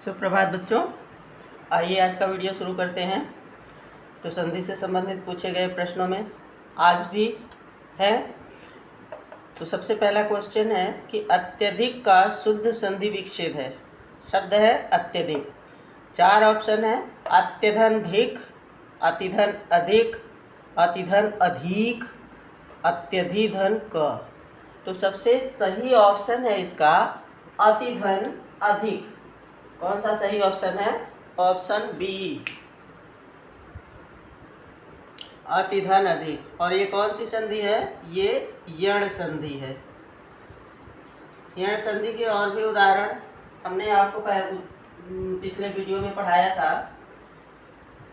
सुप्रभात बच्चों, आइए आज का वीडियो शुरू करते हैं। तो संधि से संबंधित पूछे गए प्रश्नों में आज भी है। तो सबसे पहला क्वेश्चन है कि अत्यधिक का शुद्ध संधि विच्छेद है। शब्द है अत्यधिक। 4 ऑप्शन है: अत्यधन धिक, अतिधन अधिक, अतिधन अधिक, अत्यधिधन क। तो सबसे सही ऑप्शन है इसका अतिधन अधिक। कौन सा सही ऑप्शन है? ऑप्शन बी, अतिधन अधिक। और ये कौन सी संधि है? ये यण संधि है। यण संधि के और भी उदाहरण हमने आपको पिछले वीडियो में पढ़ाया था।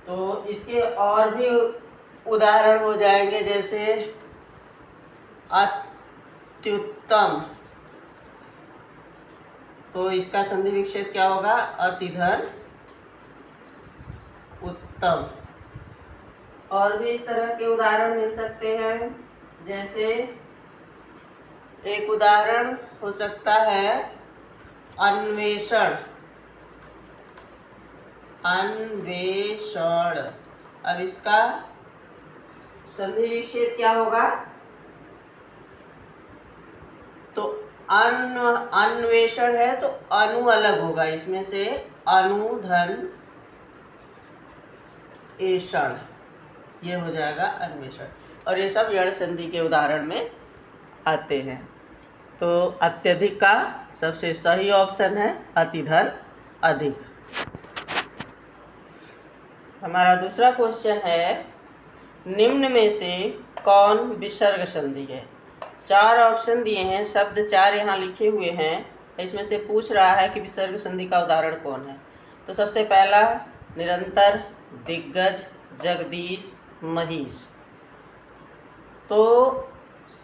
तो इसके और भी उदाहरण हो जाएंगे, जैसे अत्युत्तम। तो इसका संधि विच्छेद क्या होगा? अतिधन उत्तम। और भी इस तरह के उदाहरण मिल सकते हैं, जैसे एक उदाहरण हो सकता है अन्वेषण। अन्वेषण। अब इसका संधि विच्छेद क्या होगा? तो अन्वेषण है तो अनु अलग होगा, इसमें से अनुधन एषण, ये हो जाएगा अन्वेषण। और ये सब यण संधि के उदाहरण में आते हैं। तो अत्यधिक का सबसे सही ऑप्शन है अतिधन अधिक। हमारा दूसरा क्वेश्चन है, निम्न में से कौन विसर्ग संधि है? 4 ऑप्शन दिए हैं, शब्द 4 यहाँ लिखे हुए हैं। इसमें से पूछ रहा है कि विसर्ग संधि का उदाहरण कौन है। तो सबसे पहला निरंतर, दिग्गज, जगदीश, महिष। तो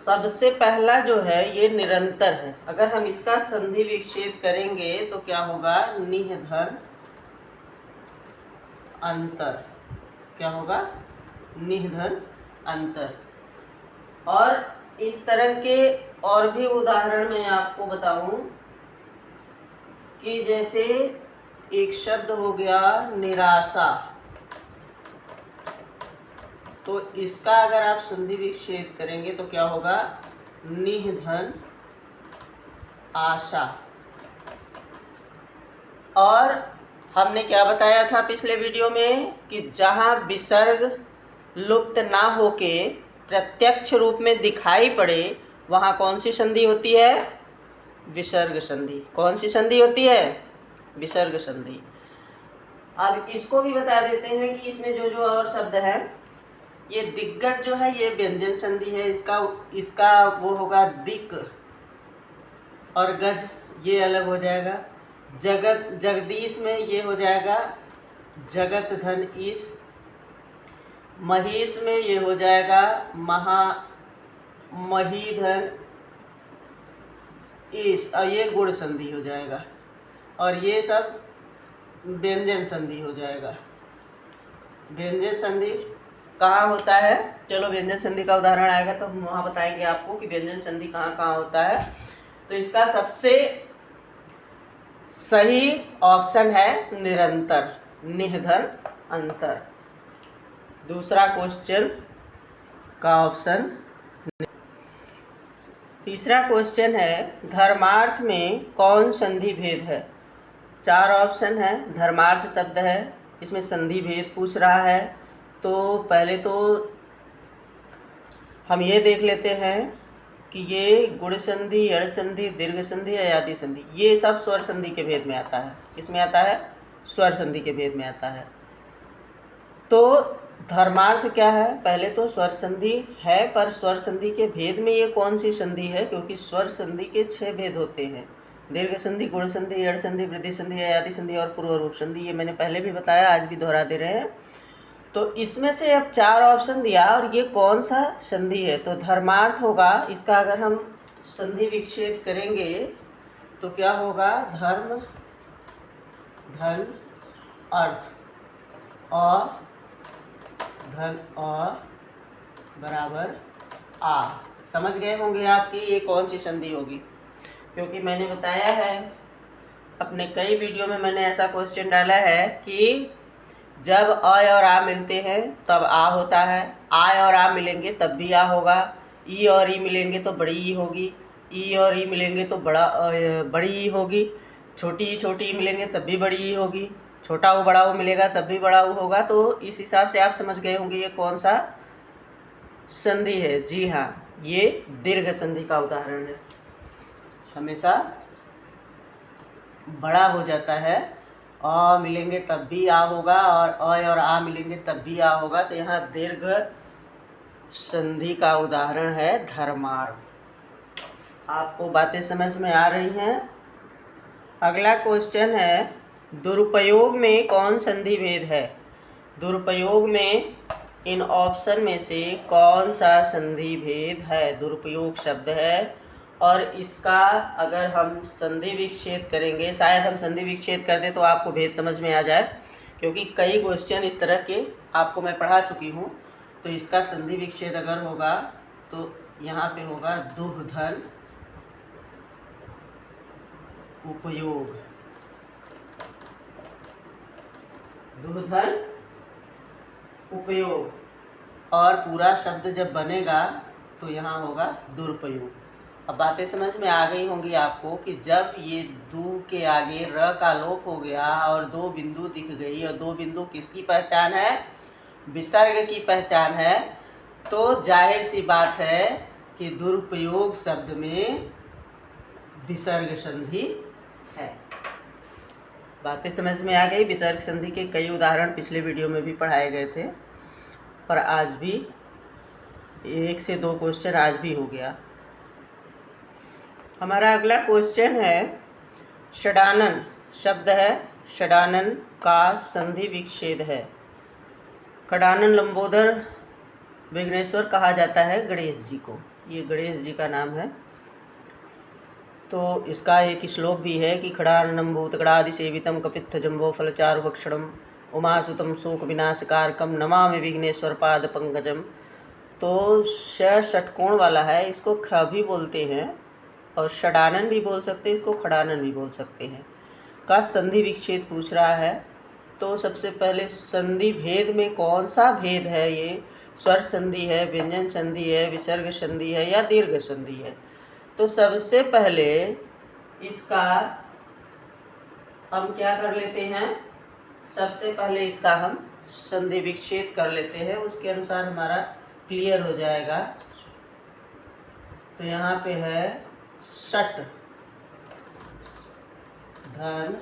सबसे पहला जो है ये निरंतर है। अगर हम इसका संधि विच्छेद करेंगे तो क्या होगा? निधन अंतर। क्या होगा? निधन अंतर। और इस तरह के और भी उदाहरण मैं आपको बताऊं कि जैसे एक शब्द हो गया निराशा। तो इसका अगर आप संधि विच्छेद करेंगे तो क्या होगा? निधन आशा। और हमने क्या बताया था पिछले वीडियो में कि जहाँ विसर्ग लुप्त ना होके प्रत्यक्ष रूप में दिखाई पड़े वहाँ कौन सी संधि होती है? विसर्ग संधि। कौन सी संधि होती है? विसर्ग संधि। अब इसको भी बता देते हैं कि इसमें जो जो और शब्द है, ये दिग्गज जो है ये व्यंजन संधि है। इसका वो होगा दिक, और गज ये अलग हो जाएगा। जगदीश में ये हो जाएगा जगत धन ईश। महिष में ये हो जाएगा महीधन ईश, और ये गुण संधि हो जाएगा। और ये सब व्यंजन संधि हो जाएगा। व्यंजन संधि कहाँ होता है? चलो व्यंजन संधि का उदाहरण आएगा तो हम वहाँ बताएंगे आपको कि व्यंजन संधि कहाँ कहाँ होता है। तो इसका सबसे सही ऑप्शन है निरंतर, निधन अंतर। दूसरा क्वेश्चन का ऑप्शन। तीसरा क्वेश्चन है, धर्मार्थ में कौन संधि भेद है? 4 ऑप्शन है। धर्मार्थ शब्द है, इसमें संधि भेद पूछ रहा है। तो पहले तो हम ये देख लेते हैं कि ये गुण संधि, यण संधि, दीर्घ संधि, अयादि संधि, ये सब स्वर संधि के भेद में आता है। इसमें आता है स्वर संधि के भेद में आता है। तो धर्मार्थ क्या है? पहले तो स्वर संधि है, पर स्वर संधि के भेद में ये कौन सी संधि है? क्योंकि स्वर संधि के 6 भेद होते हैं: दीर्घ संधि, गुण संधि, यण संधि, वृद्धि संधि, अयादि संधि और पूर्व रूप संधि। ये मैंने पहले भी बताया, आज भी दोहरा दे रहे हैं। तो इसमें से अब 4 ऑप्शन दिया, और ये कौन सा संधि है? तो धर्मार्थ होगा। इसका अगर हम संधि विच्छेद करेंगे तो क्या होगा? धर्म धन अर्थ, और धन बराबर आ। समझ गए होंगे आप कि ये कौन सी संधि होगी, क्योंकि मैंने बताया है अपने कई वीडियो में मैंने ऐसा क्वेश्चन डाला है कि जब अ और आ मिलते हैं तब आ होता है, आ और आ मिलेंगे तब भी आ होगा, ई और ई मिलेंगे तो बड़ी ई होगी, ई और ई मिलेंगे तो बड़ी ई होगी, छोटी ई मिलेंगे तब भी बड़ी ई होगी, छोटा ओ बड़ा ओ मिलेगा तब भी बड़ा ओ होगा। तो इस हिसाब से आप समझ गए होंगे ये कौन सा संधि है। जी हाँ, ये दीर्घ संधि का उदाहरण है। हमेशा बड़ा हो जाता है, अ मिलेंगे तब भी आ होगा और अ और आ मिलेंगे तब भी आ होगा। तो यहाँ दीर्घ संधि का उदाहरण है धर्मार्थ। आपको बातें समझ में आ रही हैं। अगला क्वेश्चन है, दुरुपयोग में कौन संधि भेद है। दुरुपयोग में इन ऑप्शन में से कौन सा संधि भेद है। दुरुपयोग शब्द है और इसका अगर हम संधि विच्छेद करेंगे, शायद हम संधि विच्छेद कर दें तो आपको भेद समझ में आ जाए, क्योंकि कई क्वेश्चन इस तरह के आपको मैं पढ़ा चुकी हूँ। तो इसका संधि विच्छेद अगर होगा तो यहाँ पे होगा दुह धन उपयोग, दुह धन उपयोग, और पूरा शब्द जब बनेगा तो यहाँ होगा दुरुपयोग। अब बातें समझ में आ गई होंगी आपको कि जब ये दू के आगे र का लोप हो गया और दो बिंदु दिख गई, और दो बिंदु किसकी पहचान है, विसर्ग की पहचान है, तो जाहिर सी बात है कि दुरुपयोग शब्द में विसर्ग संधि है। बातें समझ में आ गई। विसर्ग संधि के कई उदाहरण पिछले वीडियो में भी पढ़ाए गए थे और आज भी 1 से 2 क्वेश्चन आज भी हो गया। हमारा अगला क्वेश्चन है, षडानन शब्द है, षडानन का संधि विच्छेद है। खडानन लंबोदर विघ्नेश्वर कहा जाता है गणेश जी को, ये गणेश जी का नाम है। तो इसका एक श्लोक भी है कि खडाननं भूतगणादि सेवितम कपित्थ जम्बो फलचारु भक्षणम उमासुतम शोक विनाशकारकम नमामि विघ्नेश्वर पाद पंकजम। तो षटकोण वाला है, इसको ख भी बोलते हैं और षडानन भी बोल सकते हैं, इसको खडानन भी बोल सकते हैं। का संधि विच्छेद पूछ रहा है। तो सबसे पहले संधि भेद में कौन सा भेद है, ये स्वर संधि है, व्यंजन संधि है, विसर्ग संधि है या दीर्घ संधि है। तो सबसे पहले इसका हम क्या कर लेते हैं, सबसे पहले इसका हम संधि विच्छेद कर लेते हैं, उसके अनुसार हमारा क्लियर हो जाएगा। तो यहाँ पे है षट धन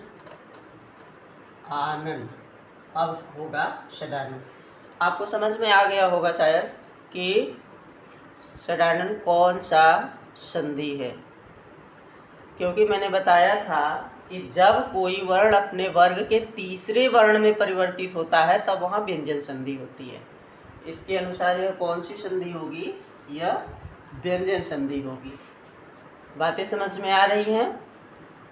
आनन, अब होगा षडानन। आपको समझ में आ गया होगा शायद कि षडानन कौन सा संधि है, क्योंकि मैंने बताया था कि जब कोई वर्ण अपने वर्ग के तीसरे वर्ण में परिवर्तित होता है तब वहाँ व्यंजन संधि होती है। इसके अनुसार यह कौन सी संधि होगी, यह व्यंजन संधि होगी। बातें समझ में आ रही हैं।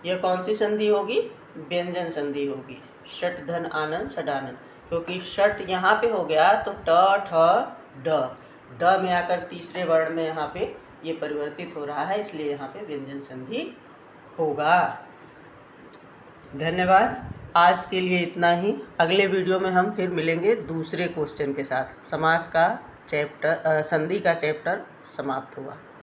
यह कौन सी संधि होगी, व्यंजन संधि होगी। षट धन आनन षडानन, क्योंकि षट यहाँ पे हो गया तो ट ठ ड में आकर तीसरे वर्ण में यहाँ पे ये परिवर्तित हो रहा है, इसलिए यहाँ पे व्यंजन संधि होगा। धन्यवाद। आज के लिए इतना ही। अगले वीडियो में हम फिर मिलेंगे दूसरे क्वेश्चन के साथ। समास का चैप्टर, संधि का चैप्टर समाप्त हुआ।